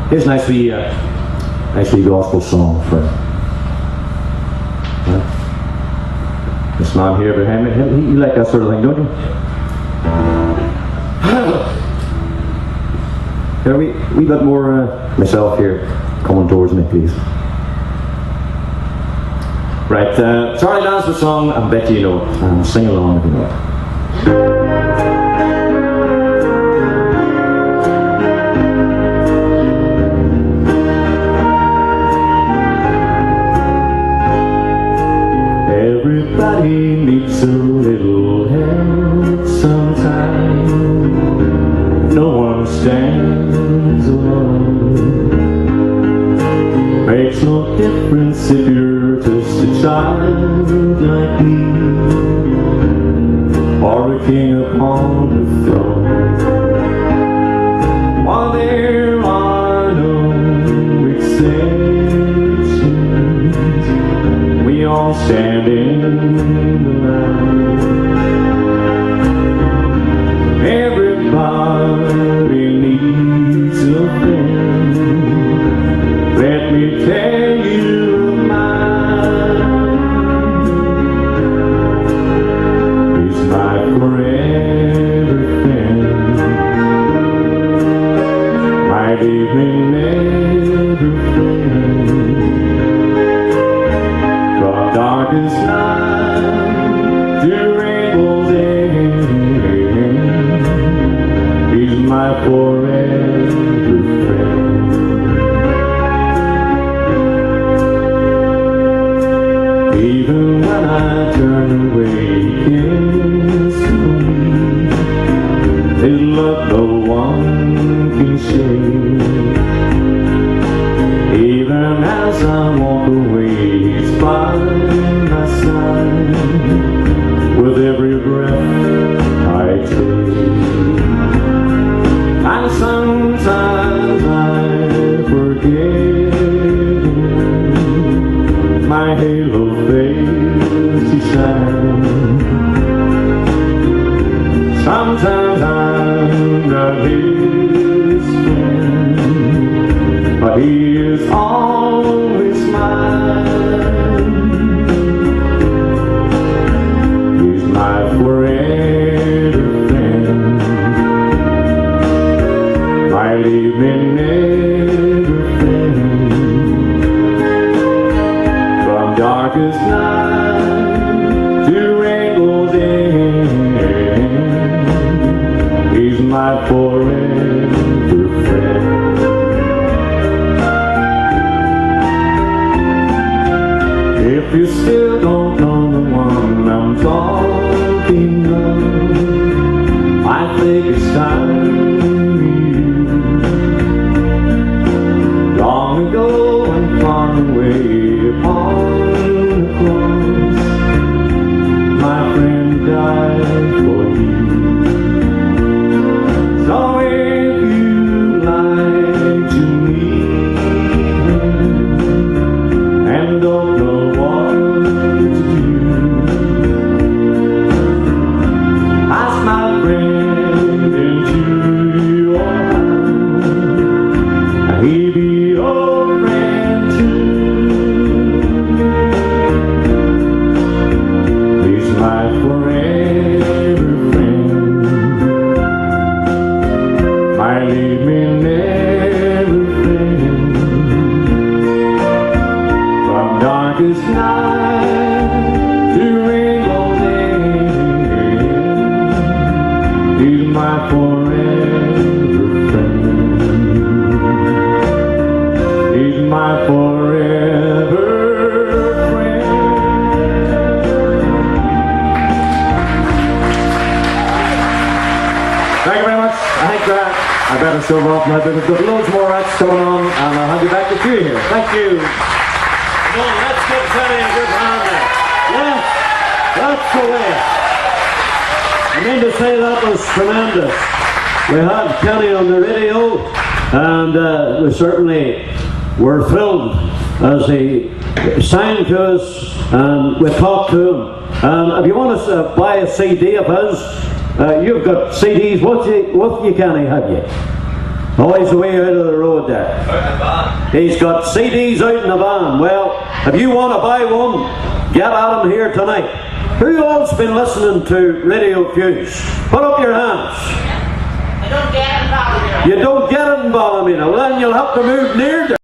Here's a nice wee gospel song for this man here behind me. You like that sort of thing, don't you? Here, we bit more myself here. Coming towards me, please. Right, Charlie dance the song, I bet you know it. Sing along if you know it. Everybody needs a little help sometime. No one stands alone. Makes no difference if you're just a child like me, or a king upon the throne. While there are no exceptions, we all stand in the line. Everybody needs a friend. Let me tell you mine. He's my forever friend, my evening never friend. From darkest night to rainbow's end, he's my forever friend. Even when I turn away, he cares for me. His love no one can share. Even as I walk away, he's by my side. With every breath I take, and sometimes I forget my halo face to shine. Sometimes I'm not his friend, but he is always mine. He's my forever friend, my leaving never friend. From darkest night to rainbow's end, he's my forever friend. If you still don't know the one I'm talking of, I think it's time you. Long ago and far away upon the cross, my friend died for you. So if you'd like to meet him and don't know what to do, ask my friend into your heart, and he'll be your friend too. He's my forever friend, my leave me never friend. From darkest night to rainbow's end, he's my forever friend. He's my forever friend. Thank you very much. I think that I better show off now, but we've got loads more acts coming on, and I'll hand you back to you here. Thank you. Come on, let's give Teddy a good hand there. Yes, that's the way. I mean to say that was tremendous. We had Kenny on the radio, and we certainly were thrilled as he sang to us and we talked to him. And if you want to buy a CD of his, you've got CDs with you, Kenny, have you? Oh, he's away out of the road there. He's got CDs out in the van. Well, if you want to buy one, get at him here tonight. Who else been listening to Radio fUSe? Put up your hands. I don't get it in Ballymena. You don't get it in Ballymena. Well, then you'll have to move near there.